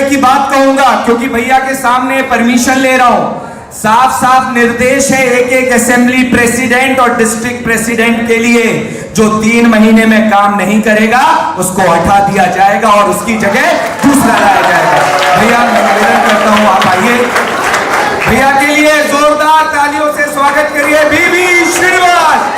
एक ही बात कहूंगा, क्योंकि भैया के सामने परमिशन ले रहा हूं। साफ साफ निर्देश है एक एक असेंबली प्रेसिडेंट और डिस्ट्रिक्ट प्रेसिडेंट के लिए, जो 3 महीने में काम नहीं करेगा उसको हटा दिया जाएगा और उसकी जगह दूसरा लाया जाएगा। भैया मैं निवेदन करता हूं, आप आइए, भैया के लिए जोरदार तालियों से स्वागत करिए बीबी श्रीनिवास।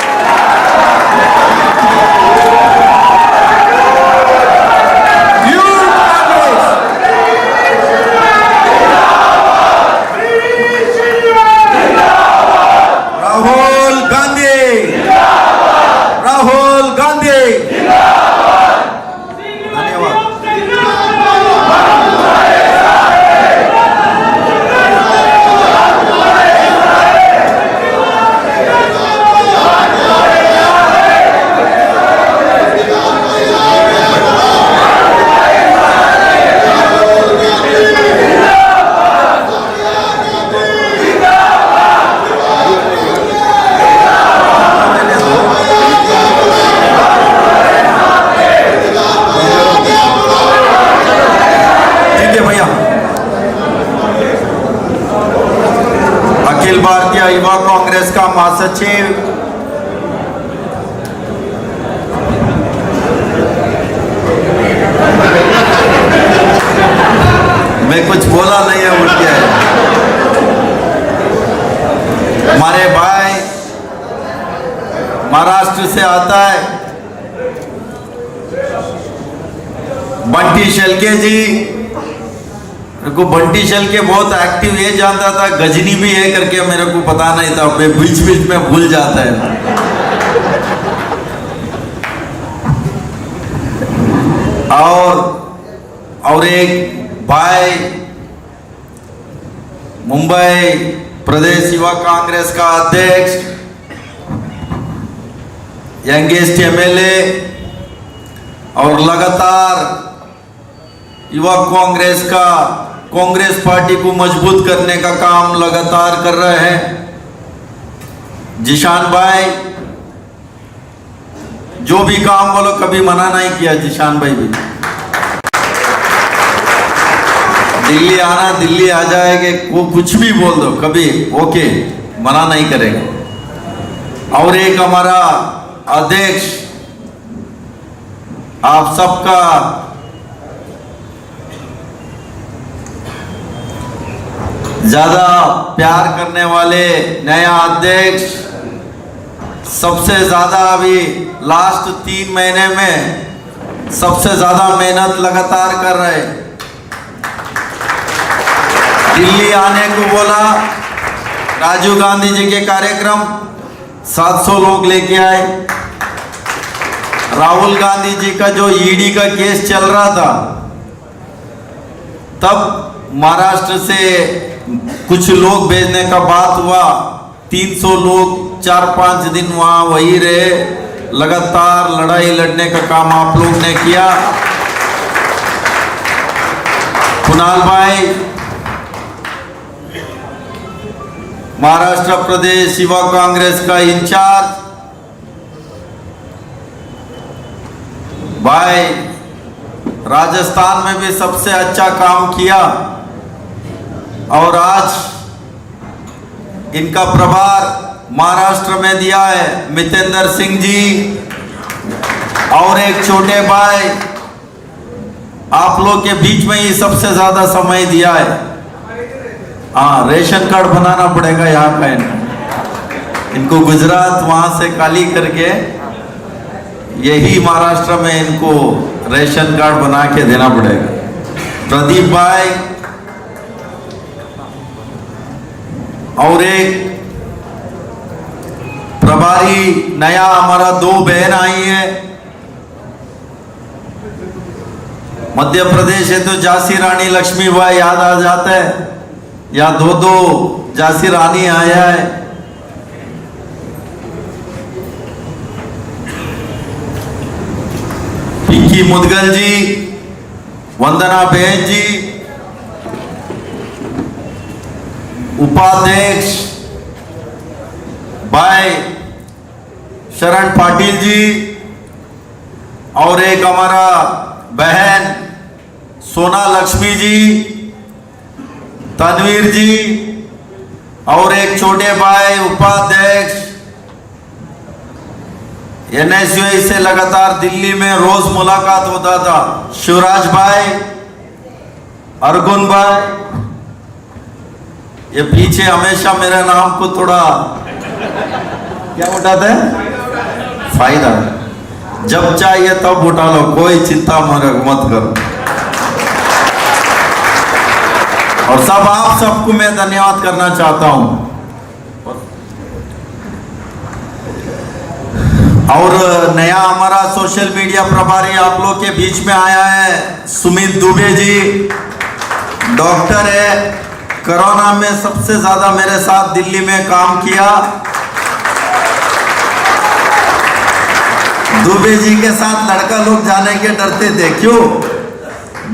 अखिल भारतीय युवा कांग्रेस का महासचिव मैं कुछ बोला नहीं है, उठ गया है। हमारे भाई महाराष्ट्र से आता है बंटी शेल्के जी को। बंटी शेल्के बहुत एक्टिव, ये जानता था गजनी भी है करके, मेरे को पता नहीं था, मैं बीच बीच में भूल जाता है। और एक भाई मुंबई प्रदेश युवा कांग्रेस का अध्यक्ष, यंगेस्ट एमएलए और लगातार युवा कांग्रेस पार्टी को मजबूत करने का काम लगातार कर रहे हैं जिशान भाई। जो भी काम बोलो, कभी मना नहीं किया जिशान भाई भी। दिल्ली आना, दिल्ली आ जाएंगे, वो कुछ भी बोल दो, कभी ओके, मना नहीं करेगा। और एक हमारा अध्यक्ष, आप सबका ज्यादा प्यार करने वाले नया अध्यक्ष, सबसे ज्यादा अभी लास्ट 3 महीने में सबसे ज्यादा मेहनत लगातार कर रहे। दिल्ली आने को बोला, राजीव गांधी जी के कार्यक्रम 700 लोग लेके आए। राहुल गांधी जी का जो ईडी का केस चल रहा था, तब महाराष्ट्र से कुछ लोग भेजने का बात हुआ। 300 लोग 4-5 दिन वहां वही रहे, लगातार लड़ाई लड़ने का काम आप लोग ने किया। कुणाल भाई महाराष्ट्र प्रदेश युवा कांग्रेस का इंचार्ज, भाई राजस्थान में भी सबसे अच्छा काम किया और आज इनका प्रभार महाराष्ट्र में दिया है मितेंद्र सिंह जी। और एक छोटे भाई आप लोग के बीच में ही सबसे ज्यादा समय दिया है। हाँ, रेशन कार्ड बनाना पड़ेगा यहाँ का इनको गुजरात वहां से खाली करके यही महाराष्ट्र में इनको रेशन कार्ड बना के देना पड़ेगा। प्रदीप भाई और एक प्रभारी नया हमारा 2 बहन आई है। मध्य प्रदेश है तो झांसी रानी लक्ष्मीबाई याद आ जाता है, या 2 झांसी रानी आया है। पिंकी मुदगल जी, वंदना बहन जी, उपाध्यक्ष भाई शरण पाटिल जी, और एक हमारा बहन सोना लक्ष्मी जी, तनवीर जी और एक छोटे भाई उपाध्यक्ष NSUI से लगातार दिल्ली में रोज मुलाकात होता था, शिवराज भाई, अर्जुन भाई, ये पीछे हमेशा मेरे नाम को थोड़ा क्या उठाते हैं, फायदा। जब चाहिए तब उठा लो, कोई चिंता मत करो। और सब आप सबको मैं धन्यवाद करना चाहता हूं। और नया हमारा सोशल मीडिया प्रभारी आप लोग के बीच में आया है, सुमित दुबे जी, डॉक्टर है, कोरोना में सबसे ज्यादा मेरे साथ दिल्ली में काम किया। दुबे जी के साथ लड़का लोग जाने के डरते थे, क्यों?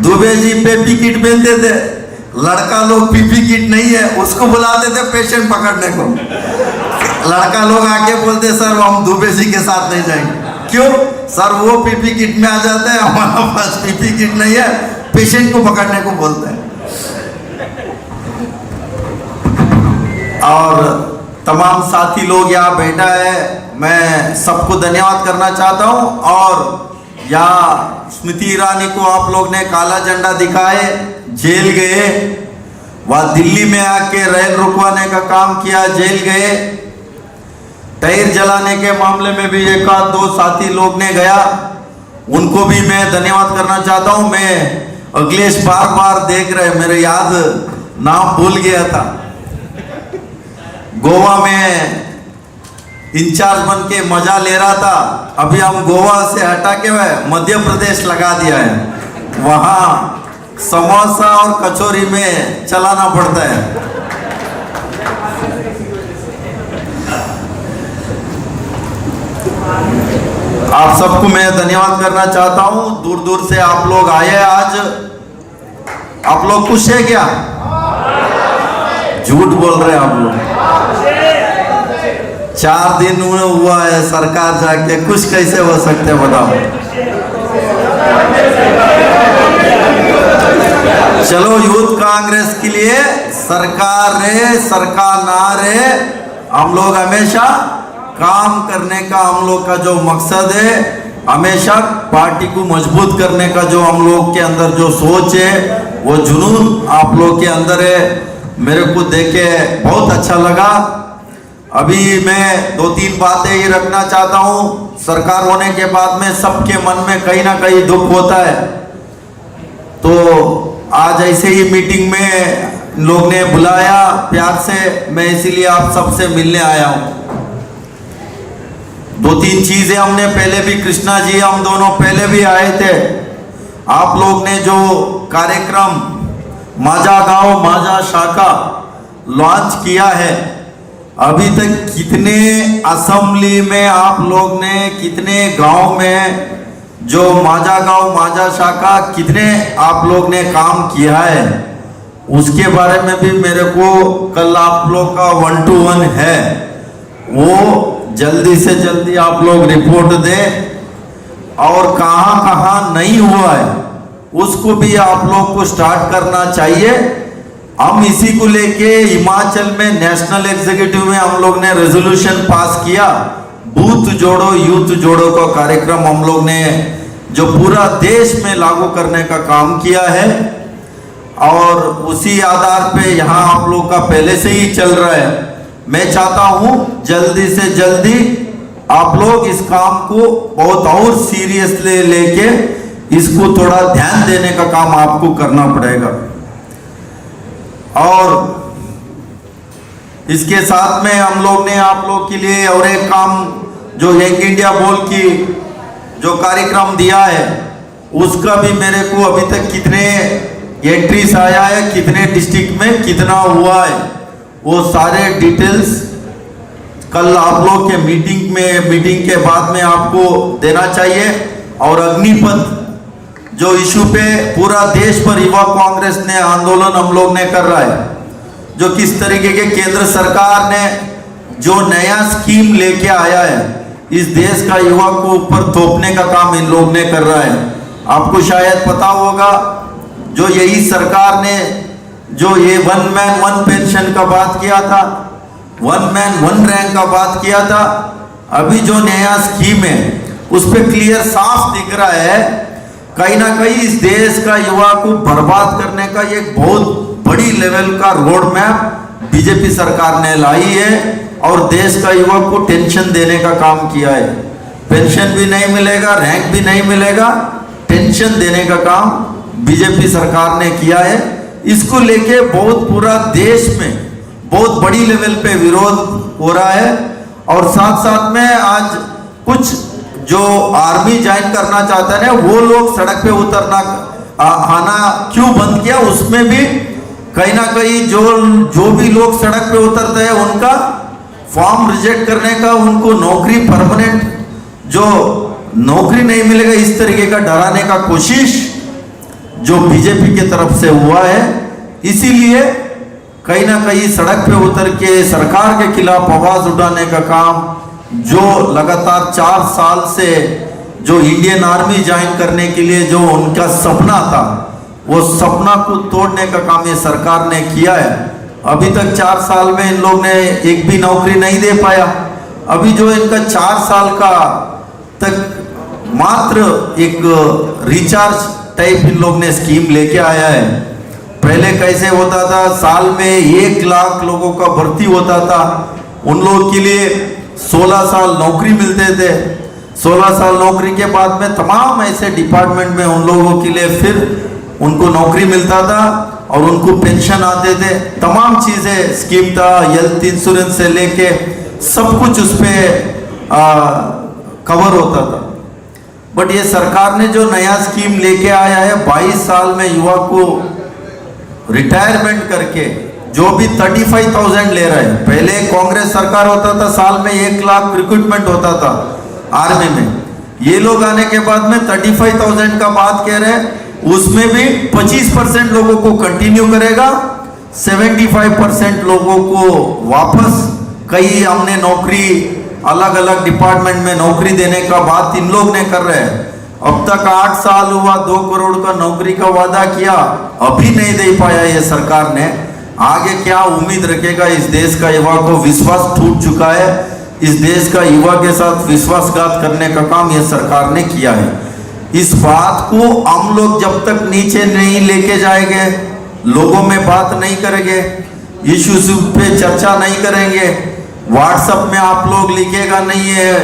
दुबे जी पीपी किट पहनते थे, लड़का लोग पीपी किट नहीं है उसको बुलाते थे पेशेंट पकड़ने को। लड़का लोग आके बोलते सर हम दुबे जी के साथ नहीं जाएंगे, क्यों? सर वो पीपी किट में आ जाते हैं, हमारा पास पीपी किट नहीं है, पेशेंट को पकड़ने को बोलते हैं। और तमाम साथी लोग यहाँ बैठा है, मैं सबको धन्यवाद करना चाहता हूँ। और यहाँ स्मृति ईरानी को आप लोग ने काला झंडा दिखाए, जेल गए, वह दिल्ली में आके रेल रुकवाने का काम किया, जेल गए। टायर जलाने के मामले में भी एक आध दो साथी लोग ने गया, उनको भी मैं धन्यवाद करना चाहता हूं। मैं अखिलेश बार बार देख रहे, मेरे याद नाम भूल गया था, गोवा में इंचार्ज बन के मजा ले रहा था। अभी हम गोवा से हटा के मध्य प्रदेश लगा दिया है, वहां समोसा और कचौरी में चलाना पड़ता है। आप सबको मैं धन्यवाद करना चाहता हूं, दूर दूर से आप लोग आए आज। आप लोग खुश है क्या? झूठ बोल रहे हैं आप लोग। 4 दिन हुआ है सरकार जाके, खुश कैसे हो सकते बताओ? चलो यूथ कांग्रेस के लिए सरकार रहे सरकार ना रहे, हम लोग हमेशा काम करने का, हम लोग का जो मकसद है, हमेशा पार्टी को मजबूत करने का जो हम लोग के अंदर जो सोच है, वो जुनून आप लोग के अंदर है। मेरे को देख के बहुत अच्छा लगा। अभी मैं 2-3 बातें ही रखना चाहता हूँ। सरकार होने के बाद में सबके मन में कहीं ना कहीं दुख होता है, तो आज ऐसे ही मीटिंग में लोग ने बुलाया प्यार से, मैं इसीलिए आप सबसे मिलने आया हूँ। 2-3 चीजें हमने पहले भी, कृष्णा जी हम दोनों पहले भी आए थे। आप लोग ने जो कार्यक्रम माझा गांव माझा शाखा लॉन्च किया है, अभी तक कितने असेंबली में आप लोग ने, कितने गांव में जो माझा गांव माझा शाखा कितने आप लोग ने काम किया है, उसके बारे में भी मेरे को कल आप लोग का 1-to-1 है, वो जल्दी से जल्दी आप लोग रिपोर्ट दें। और कहां कहां नहीं हुआ है उसको भी आप लोग को स्टार्ट करना चाहिए। हम इसी को लेके हिमाचल में नेशनल एग्जीक्यूटिव में हम लोग ने रेजोल्यूशन पास किया, बूथ जोड़ो यूथ जोड़ो का कार्यक्रम हम लोग ने जो पूरा देश में लागू करने का काम किया है। और उसी आधार पे यहाँ आप लोग का पहले से ही चल रहा है। मैं चाहता हूँ जल्दी से जल्दी आप लोग इस काम को बहुत और सीरियसली लेके इसको थोड़ा ध्यान देने का काम आपको करना पड़ेगा। और इसके साथ में हम लोग ने आप लोग के लिए और एक काम जो यंग इंडिया बोल की जो कार्यक्रम दिया है, उसका भी मेरे को अभी तक कितने एंट्रीज आया है, कितने डिस्ट्रिक्ट में कितना हुआ है, वो सारे डिटेल्स कल आप लोग के मीटिंग के बाद में आपको देना चाहिए। और अग्निपथ जो इशू पे पूरा देश पर युवा कांग्रेस ने आंदोलन हम लोग ने कर रहा है, जो किस तरीके के केंद्र सरकार ने जो नया स्कीम लेके आया है, इस देश का युवा को ऊपर थोपने का काम इन लोग ने कर रहा है। आपको शायद पता होगा जो यही सरकार ने जो ये 1 मैन 1 पेंशन का बात किया था, 1 मैन 1 रैंक का बात किया था, अभी जो नया स्कीम है उस पे क्लियर साफ दिख रहा है कहीं ना कहीं इस देश का युवा को बर्बाद करने का एक बहुत बड़ी लेवल का रोड मैप बीजेपी सरकार ने लाई है और देश का युवा को टेंशन देने का काम किया है। पेंशन भी नहीं मिलेगा, रैंक भी नहीं मिलेगा, टेंशन देने का काम बीजेपी सरकार ने किया है। इसको लेके बहुत पूरा देश में बहुत बड़ी लेवल पे विरोध हो रहा है और साथ साथ में आज कुछ जो आर्मी ज्वाइन करना चाहते हैं वो लोग सड़क पे उतरना आना क्यों बंद किया, उसमें भी कहीं ना कहीं जो भी लोग सड़क पे उतरते हैं उनका फॉर्म रिजेक्ट करने का, उनको नौकरी परमानेंट जो नौकरी नहीं मिलेगा इस तरीके का डराने का कोशिश जो बीजेपी की तरफ से हुआ है। इसीलिए कहीं ना कहीं सड़क पे उतर के सरकार के खिलाफ आवाज उठाने का काम जो लगातार 4 साल से जो इंडियन आर्मी ज्वाइन करने के लिए जो उनका सपना था वो सपना को तोड़ने का काम ये सरकार ने किया है। अभी तक 4 साल में इन लोग ने एक भी नौकरी नहीं दे पाया। अभी जो इनका 4 साल का तक मात्र एक रिचार्ज टाइप इन लोग ने स्कीम लेके आया है। पहले कैसे होता था, साल में 1 लाख लोगों का भर्ती होता था, उन लोगों के लिए 16 साल नौकरी मिलते थे। 16 साल नौकरी के बाद में तमाम ऐसे डिपार्टमेंट में उन लोगों के लिए फिर उनको नौकरी मिलता था और उनको पेंशन आते थे, तमाम चीजें स्कीम था, हेल्थ इंश्योरेंस से लेके सब कुछ उस पर कवर होता था। बट ये सरकार ने जो नया स्कीम लेके आया है 22 साल में युवा को रिटायरमेंट करके जो भी 35,000 ले रहे हैं। पहले कांग्रेस सरकार होता था साल में 1 लाख रिक्रूटमेंट होता था आर्मी में, ये लोग आने के बाद में 35,000 का बात कह रहे हैं, उसमें भी 25% लोगों को कंटिन्यू करेगा, 75% लोगों को वापस कई हमने नौकरी अलग अलग डिपार्टमेंट में नौकरी देने का बात इन लोग ने कर रहे हैं। अब तक 8 साल हुआ, 2 करोड़ का नौकरी का वादा किया, अभी नहीं दे पाया ये सरकार ने। आगे क्या उम्मीद रखेगा, इस देश का युवा को विश्वास टूट चुका है। इस देश का युवा के साथ विश्वासघात करने का काम ये सरकार ने किया है। इस बात को हम लोग जब तक नीचे नहीं लेके जाएंगे, लोगों में बात नहीं करेंगे, इश्यूज पे चर्चा नहीं करेंगे, व्हाट्सएप में आप लोग लिखेगा नहीं है,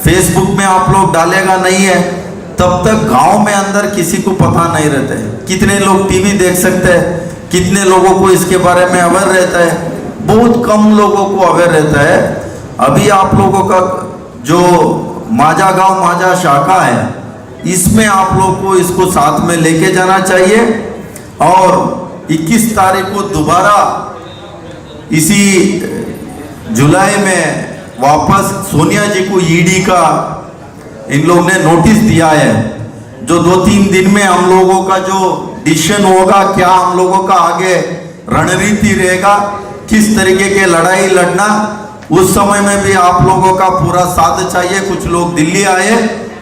फेसबुक में आप लोग डालेगा नहीं है, तब तक गांव में अंदर किसी को पता नहीं रहता है। कितने लोग टीवी देख सकते हैं, कितने लोगों को इसके बारे में अवेयर रहता है, बहुत कम लोगों को अवेयर रहता है। अभी आप लोगों का जो माझा गांव माझा शाखा है, इसमें आप लोग को इसको साथ में लेके जाना चाहिए और 21 तारीख को दोबारा इसी जुलाई में वापस सोनिया जी को ईडी का इन लोग ने नोटिस दिया है, जो 2-3 दिन में हम लोगों का जो डिसीजन होगा, क्या हम लोगों का आगे रणनीति रहेगा, किस तरीके के लड़ाई लड़ना, उस समय में भी आप लोगों का पूरा साथ चाहिए। कुछ लोग दिल्ली आए,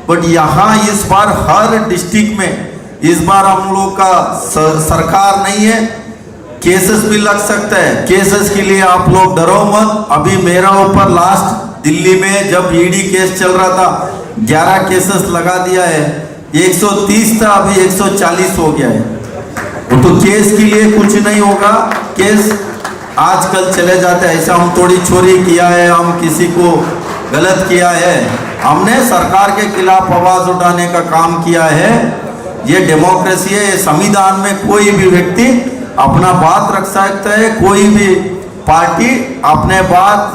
बट यहाँ इस बार हर डिस्ट्रिक्ट में इस बार हम लोग का सरकार नहीं है, केसेस भी लग सकता है। केसेस के लिए आप लोग डरो मत। अभी मेरा ऊपर लास्ट दिल्ली में जब ईडी केस चल रहा था 11 केसेस लगा दिया है, 130 था अभी 140 हो गया है। तो केस के लिए कुछ नहीं होगा, केस आजकल चले जाते हैं। ऐसा हम थोड़ी चोरी किया है, हम किसी को गलत किया है, हमने सरकार के खिलाफ आवाज उठाने का काम किया है। ये डेमोक्रेसी है, ये संविधान में कोई भी व्यक्ति अपना बात रख सकता है, कोई भी पार्टी अपने बात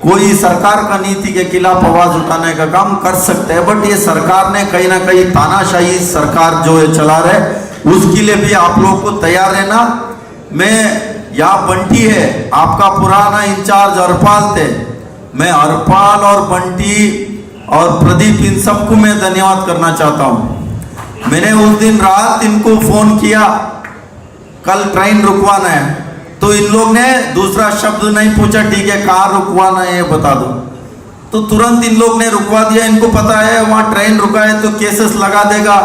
कोई सरकार का नीति के खिलाफ आवाज उठाने का काम कर सकते हैं। बट ये सरकार ने कहीं ना कहीं तानाशाही सरकार जो है चला रहे, उसके लिए भी आप लोग को तैयार रहना। मैं यहाँ बंटी है, आपका पुराना इंचार्ज हरपाल थे, मैं हरपाल और बंटी और प्रदीप इन सबको मैं धन्यवाद करना चाहता हूँ। मैंने उस दिन रात इनको फोन किया, कल ट्रेन रुकवाना है, तो इन लोग ने दूसरा शब्द नहीं पूछा, ठीक है कहाँ रुकवाना है ये बता दो, तो तुरंत इन लोग ने रुकवा दिया। इनको पता है वहाँ ट्रेन रुका है तो केसेस लगा देगा,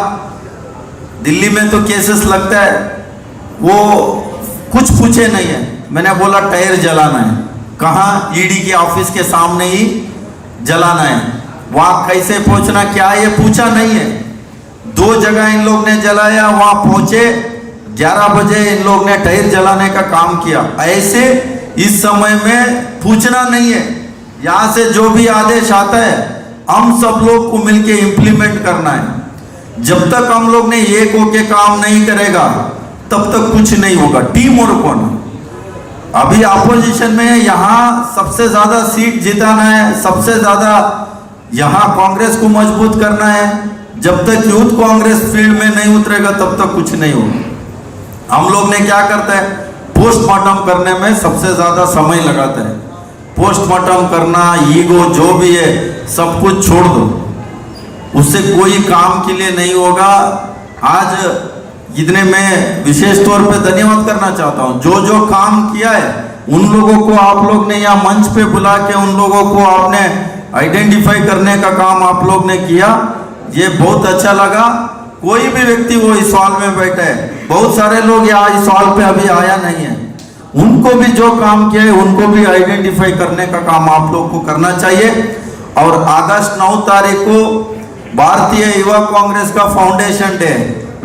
दिल्ली में तो केसेस लगता है। वो कुछ पूछे नहीं है। मैंने बोला टायर जलाना है, कहाँ? ईडी के ऑफिस के सामने ही जलाना है। वहां कैसे पहुंचना, क्या ये पूछा नहीं है। 2 जगह इन लोग ने जलाया, वहां पहुंचे 11 बजे इन लोग ने टायर जलाने का काम किया। ऐसे इस समय में पूछना नहीं है। यहां से जो भी आदेश आता है हम सब लोग को मिलके इंप्लीमेंट करना है। जब तक हम लोग ने एक होके काम नहीं करेगा तब तक कुछ नहीं होगा। टीम वर्क होना। अभी अपोजिशन में यहाँ सबसे ज्यादा सीट जिताना है, सबसे ज्यादा यहाँ कांग्रेस को मजबूत करना है। जब तक यूथ कांग्रेस फील्ड में नहीं उतरेगा तब तक कुछ नहीं होगा। हम लोग ने क्या करते हैं, पोस्टमार्टम करने में सबसे ज्यादा समय लगाते हैं। पोस्टमार्टम करना, ईगो जो भी है सब कुछ छोड़ दो, उससे कोई काम के लिए नहीं होगा। आज इतने मैं विशेष तौर पे धन्यवाद करना चाहता हूँ। जो जो काम किया है उन लोगों को आप लोग ने यहाँ मंच पे बुला के उन लोगों को आपने आइडेंटिफाई करने का काम आप लोग ने किया, ये बहुत अच्छा लगा। कोई भी व्यक्ति वो इस हॉल में बैठे है, बहुत सारे लोग यहाँ इस हॉल पे अभी आया नहीं है, उनको भी जो काम किया है उनको भी आइडेंटिफाई करने का काम आप लोग को करना चाहिए। और अगस्त 9 तारीख को भारतीय युवा कांग्रेस का फाउंडेशन डे,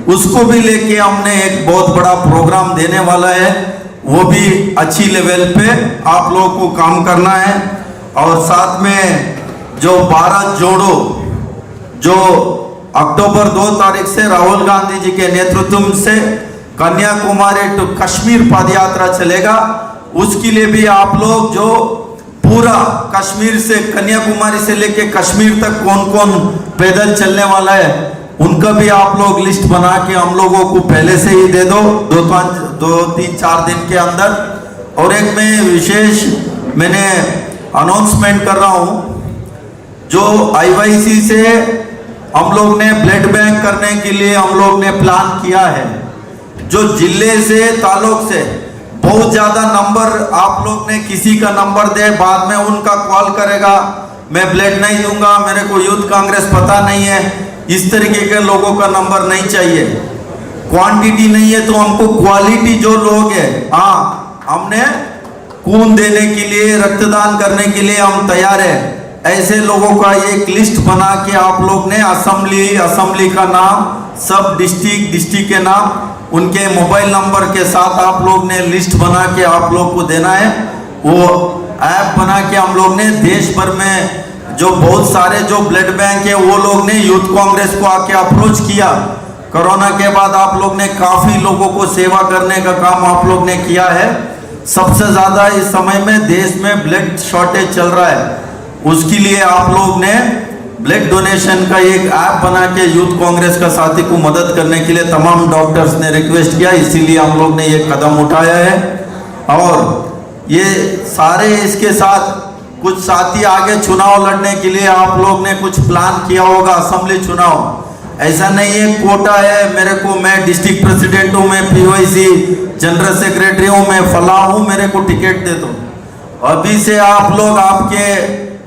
उसको भी लेके हमने एक बहुत बड़ा प्रोग्राम देने वाला है। वो भी अच्छी लेवल पे आप लोगों को काम करना है। और साथ में जो भारत जोड़ो, जो अक्टूबर 2 तारीख से राहुल गांधी जी के नेतृत्व से कन्याकुमारी टू कश्मीर पदयात्रा चलेगा, उसके लिए भी आप लोग जो पूरा कश्मीर से कन्याकुमारी से लेके कश्मीर तक कौन कौन पैदल चलने वाला है उनका भी आप लोग लिस्ट बना के हम लोगों को पहले से ही दे दो, 2-3-4 दिन के अंदर। और एक मैं विशेष मैंने अनाउंसमेंट कर रहा हूं, जो आईवाईसी से हम लोग ने ब्लड बैंक करने के लिए हम लोग ने प्लान किया है। जो जिले से ताल्लुक से बहुत ज्यादा नंबर आप लोग ने किसी का नंबर दे, बाद में उनका कॉल करेगा मैं ब्लड नहीं दूंगा, मेरे को यूथ कांग्रेस पता नहीं है, इस तरीके के लोगों का नंबर नहीं चाहिए। क्वांटिटी नहीं है तो हमको क्वालिटी जो लोग है, हाँ हमने खून देने के लिए, रक्तदान करने के लिए हम तैयार है। ऐसे लोगों का एक लिस्ट बना के आप लोग ने असेंबली का नाम, सब डिस्ट्रिक्ट के नाम, उनके मोबाइल नंबर के साथ आप लोग ने लिस्ट बना के आप लोग को देना है। वो ऐप बना के हम लोग ने देश भर में जो बहुत सारे जो ब्लड बैंक है वो लोग ने यूथ कांग्रेस को आके अप्रोच किया। कोरोना के बाद आप लोग ने काफी लोगों को सेवा करने का काम आप लोग ने किया है। सबसे ज्यादा इस समय में देश में ब्लड शॉर्टेज चल रहा है, उसके लिए आप लोग ने ब्लड डोनेशन का एक ऐप बना के यूथ कांग्रेस का साथी को मदद करने के लिए तमाम डॉक्टर्स ने रिक्वेस्ट किया, इसीलिए हम लोग ने ये कदम उठाया है। और ये सारे इसके साथ कुछ साथी आगे चुनाव लड़ने के लिए आप लोग ने कुछ प्लान किया होगा, असेंबली चुनाव। ऐसा नहीं है कोटा है मेरे को, मैं डिस्ट्रिक्ट प्रेसिडेंट हूँ, मैं पीवाईसी जनरल सेक्रेटरी हूँ, मैं फला हूँ, मेरे को टिकट दे दो। अभी से आप लोग आपके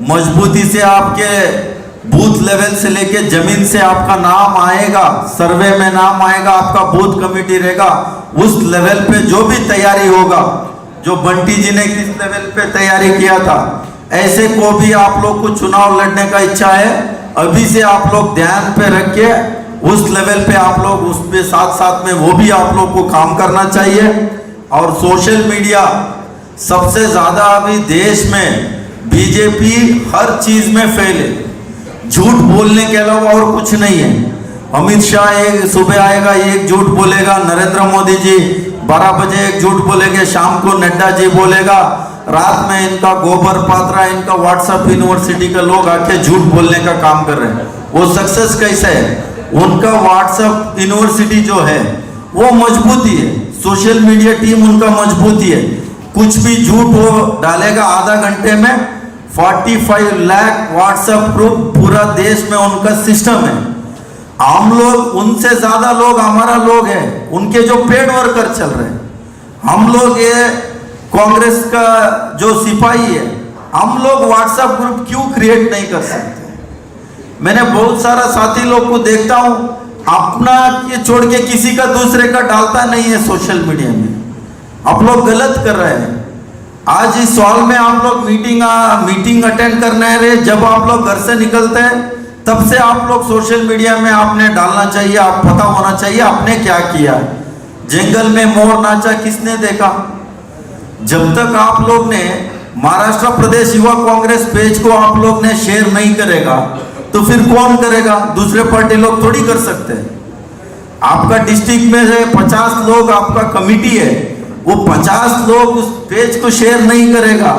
मजबूती से आपके बूथ लेवल से लेके जमीन से आपका नाम आएगा, सर्वे में नाम आएगा, आपका बूथ कमेटी रहेगा, उस लेवल पे जो भी तैयारी होगा, जो बंटी जी ने किस लेवल पे तैयारी किया था, ऐसे को भी आप लोग को चुनाव लड़ने का इच्छा है, अभी से आप लोग ध्यान पे रख के उस लेवल पे आप लोग उस पे साथ में वो भी आप लोग को काम करना चाहिए। और सोशल मीडिया सबसे ज्यादा अभी देश में बीजेपी हर चीज में फेल है, झूठ बोलने के अलावा और कुछ नहीं है। अमित शाह एक सुबह आएगा एक झूठ बोलेगा, नरेंद्र मोदी जी 12 बजे एक झूठ बोलेंगे, शाम को नड्डा जी बोलेगा, रात में इनका गोबर पात्रा, इनका व्हाट्सएप यूनिवर्सिटी के लोग आके झूठ बोलने का काम कर रहे हैं। वो सक्सेस कैसे है? उनका व्हाट्सएप यूनिवर्सिटी जो है वो मजबूती है, सोशल मीडिया टीम उनका मजबूती है। कुछ भी झूठ वो डालेगा, आधा घंटे में 45 लाख व्हाट्सएप ग्रुप पूरा देश में उनका सिस्टम है। हम लोग उनसे ज्यादा लोग हमारा लोग हैं, उनके जो पेड वर्कर चल रहे हैं। हम लोग ये कांग्रेस का जो सिपाही है, हम लोग व्हाट्सएप ग्रुप क्यों क्रिएट नहीं कर सकते? मैंने बहुत सारा साथी लोग को देखता हूं, अपना ये छोड़ के किसी का दूसरे का डालता नहीं है सोशल मीडिया में। आप लोग गलत कर रहे हैं। आज इस सवाल में आप लोग मीटिंग अटेंड करने रहे, जब आप लोग घर से निकलते हैं तब से आप लोग सोशल मीडिया में आपने डालना चाहिए, आप पता होना चाहिए आपने क्या किया। जंगल में मोर नाचा किसने देखा? जब तक आप लोग ने महाराष्ट्र प्रदेश युवा कांग्रेस पेज को आप लोग ने शेयर नहीं करेगा तो फिर कौन करेगा? दूसरे पार्टी लोग थोड़ी कर सकते हैं। आपका डिस्ट्रिक्ट में से 50 लोग आपका कमिटी है, वो 50 लोग उस पेज को शेयर नहीं करेगा।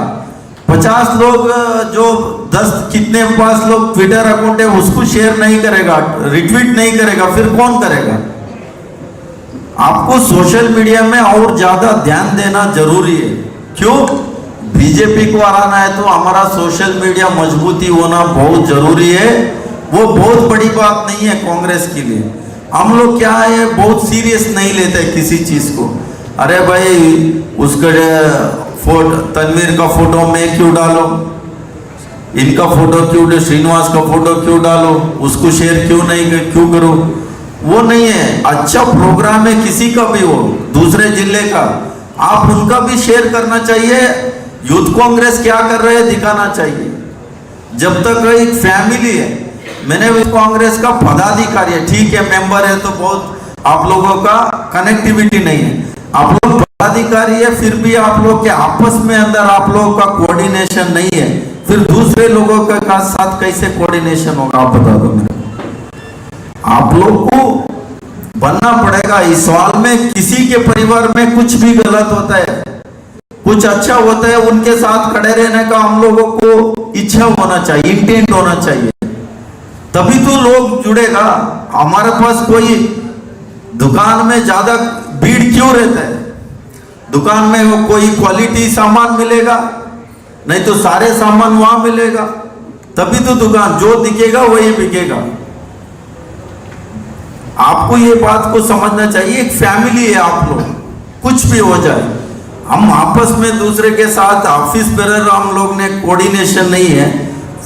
50 लोग जो 10 कितने 5 लोग ट्विटर अकाउंट है उसको शेयर नहीं करेगा, रिट्वीट नहीं करेगा, फिर कौन करेगा? आपको सोशल मीडिया में और ज्यादा ध्यान देना जरूरी है। क्यों? बीजेपी को हराना है तो हमारा सोशल मीडिया मजबूती होना बहुत जरूरी है। वो बहुत बड़ी बात नहीं है कांग्रेस के लिए। हम लोग क्या है, बहुत सीरियस नहीं लेते किसी चीज को। अरे भाई उसका तनवीर का फोटो में क्यों डालो, इनका फोटो क्यों, श्रीनिवास का फोटो क्यों डालो, उसको शेयर क्यों करो? वो नहीं है। अच्छा प्रोग्राम है किसी का भी हो, दूसरे जिले का, आप उनका भी शेयर करना चाहिए। यूथ कांग्रेस क्या कर रहे हैं दिखाना चाहिए। जब तक एक फैमिली है, मैंने यूथ कांग्रेस का पदाधिकारी है, ठीक है, मेंबर है तो बहुत आप लोगों का कनेक्टिविटी नहीं है, आप लोग पदाधिकारी है, फिर भी आप लोग के आपस में अंदर आप लोगों का कोऑर्डिनेशन नहीं है, फिर दूसरे लोगों के साथ कैसे कोऑर्डिनेशन होगा? आप बता दो मेरे। आप लोग को बनना पड़ेगा। इस सवाल में किसी के परिवार में कुछ भी गलत होता है, कुछ अच्छा होता है, उनके साथ खड़े रहने का हम लोगों को इच्छा होना चाहिए, इंटेंट होना चाहिए, तभी तो लोग जुड़ेगा। हमारे पास कोई दुकान में ज्यादा भीड़ क्यों रहता है? दुकान में वो कोई क्वालिटी सामान मिलेगा, नहीं तो सारे सामान वहां मिलेगा, तभी तो दुकान जो दिखेगा वही बिकेगा। आपको ये बात को समझना चाहिए। एक फैमिली है आप लोग, कुछ भी हो जाए, हम आपस में दूसरे के साथ ऑफिस बेरर हम लोग ने कोऑर्डिनेशन नहीं है,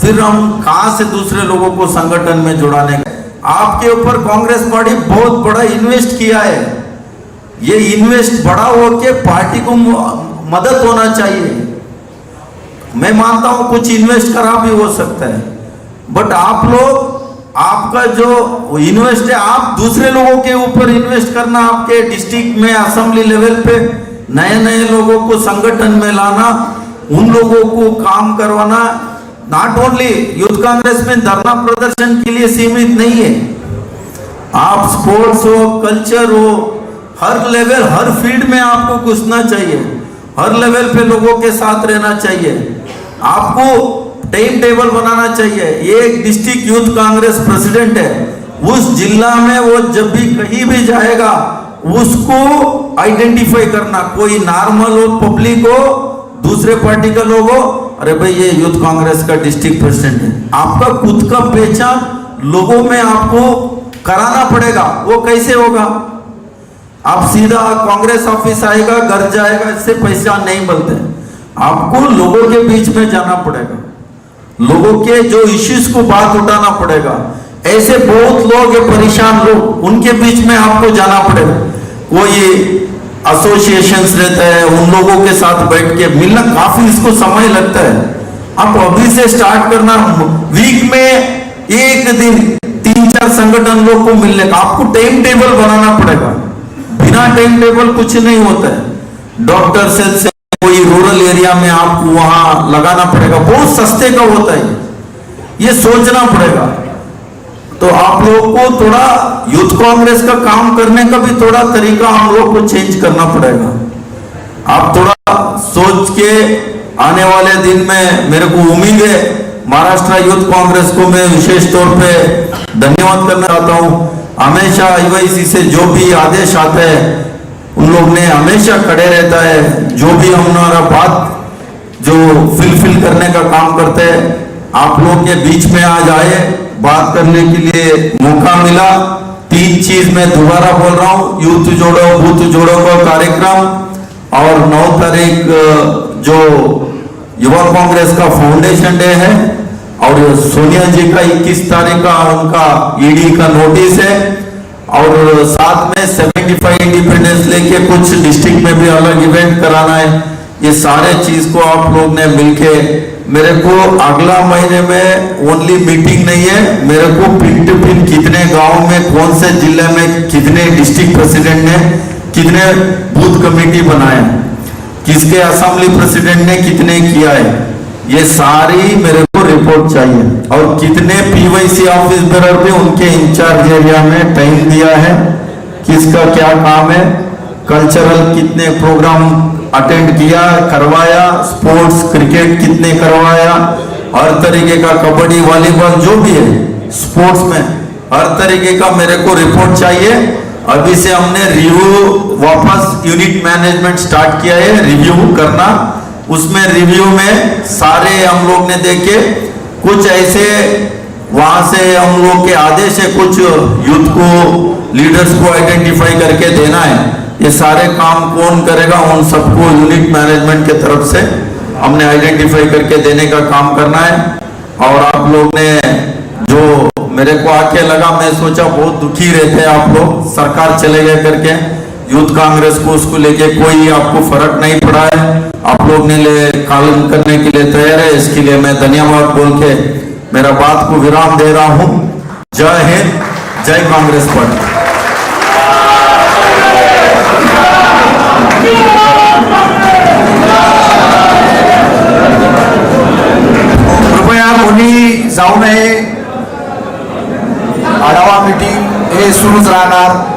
फिर हम कहां से दूसरे लोगों को संगठन में जुड़ाने का? आपके ऊपर कांग्रेस पार्टी बहुत बड़ा इन्वेस्ट किया है। ये इन्वेस्ट बड़ा हो के पार्टी को मदद होना चाहिए। मैं मानता हूं कुछ इन्वेस्ट करा भी हो सकता है, बट आप लोग, आपका जो इन्वेस्ट है आप दूसरे लोगों के ऊपर इन्वेस्ट करना, आपके डिस्ट्रिक्ट में असेंबली लेवल पे नए नए लोगों को संगठन में लाना, उन लोगों को काम करवाना। नॉट ओनली यूथ कांग्रेस में धरना प्रदर्शन के लिए सीमित नहीं है, आप स्पोर्ट्स हो, कल्चर हो, हर लेवल हर फील्ड में आपको घुसना चाहिए, हर लेवल पे लोगों के साथ रहना चाहिए। आपको टाइम टेबल बनाना चाहिए। एक डिस्ट्रिक्ट यूथ कांग्रेस प्रेसिडेंट है, उस जिला में वो जब भी कहीं भी जाएगा उसको आइडेंटिफाई करना, कोई नॉर्मल हो, पब्लिक हो, दूसरे पार्टी का लोग हो, अरे भाई ये यूथ कांग्रेस का डिस्ट्रिक्ट प्रेसिडेंट है। आपका खुद का पहचान लोगों में आपको कराना पड़ेगा। वो कैसे होगा? आप सीधा कांग्रेस ऑफिस आएगा, घर जाएगा, इससे पहचान नहीं बनते। आपको लोगों के बीच में जाना पड़ेगा, लोगों के जो इश्यूज को बात उठाना पड़ेगा। ऐसे बहुत लोग हैं, परेशान लोग, उनके बीच में आपको जाना पड़ेगा। कोई एसोसिएशंस रहता है, उन लोगों के साथ बैठ के मिलना, काफी इसको समय लगता है। आप अभी से स्टार्ट करना, वीक में एक दिन 3-4 संगठन लोग को मिलने का आपको टाइम टेबल बनाना पड़ेगा। बिना टाइम टेबल कुछ नहीं होता है। डॉक्टर से कोई रूरल एरिया में आपको वहां लगाना पड़ेगा, बहुत सस्ते का होता है, ये सोचना पड़ेगा। तो आप लोगों को थोड़ा यूथ कांग्रेस का काम करने का भी थोड़ा तरीका हम लोग को चेंज करना पड़ेगा। आप थोड़ा सोच के आने वाले दिन में, मेरे को उम्मीद है महाराष्ट्र यूथ कांग्रेस को मैं विशेष तौर पे धन्यवाद करना चाहता हूं। हमेशा यूआईसी से जो भी आदेश आता है उन लोग ने हमेशा खड़े रहता है, जो भी हमारा बात जो फिलफिल करने का काम करते हैं। आप लोग के बीच में आज आए, बात करने के लिए मौका मिला। 3 चीज मैं दोबारा बोल रहा हूं, यूथ जोड़ो बूथ जोड़ो का कार्यक्रम, और 9 तारीख जो युवा कांग्रेस का फाउंडेशन डे है, और सोनिया जी का 21 तारीख का उनका ईडी का नोटिस है, और साथ में 75 इंडिपेंडेंस डे के कुछ डिस्ट्रिक्ट में भी अलग इवेंट कराना है। ये सारे चीज को आप लोग ने मिलके, मेरे को अगला महीने में ओनली मीटिंग नहीं है, मेरे को पिन टू पिन कितने गांव में, कौन से जिले में कितने डिस्ट्रिक्ट प्रेसिडेंट ने कितने बूथ कमेटी बनाए, किसके असेंबली प्रेसिडेंट ने कितने किया है, ये सारी मेरे को रिपोर्ट चाहिए। और कितने पीवाईसी ऑफिस बेरर पे उनके इंचार्ज एरिया में टाइम दिया है, किसका क्या काम है, कल्चरल कितने प्रोग्राम अटेंड किया करवाया, स्पोर्ट्स क्रिकेट कितने करवाया, हर तरीके का कबड्डी वॉलीबॉल जो भी है स्पोर्ट्स में हर तरीके का मेरे को रिपोर्ट चाहिए। अभी से हमने रिव्यू वापस यूनिट मैनेजमेंट स्टार्ट किया है रिव्यू करना, उसमें रिव्यू में सारे हम लोग ने देखे, कुछ ऐसे वहां से हम लोग के आदेश है, कुछ यूथ को लीडर्स को आइडेंटिफाई करके देना है। ये सारे काम कौन करेगा, उन सबको यूनिट मैनेजमेंट के तरफ से हमने आइडेंटिफाई करके देने का काम करना है। और आप लोग ने जो मेरे को आके लगा, मैं सोचा बहुत दुखी रहते आप लोग, सरकार चले गए करके, यूथ कांग्रेस को उसको लेके कोई आपको फर्क नहीं पड़ा है, आप लोग ने काम करने के लिए तैयार है, इसके लिए मैं धन्यवाद बोल के मेरा बात को विराम दे रहा हूं। जय हिंद, जय कांग्रेस पार्टी। कृपया कोणी जाऊ नये, आढावा मीटिंग हे सुरूच राहणार।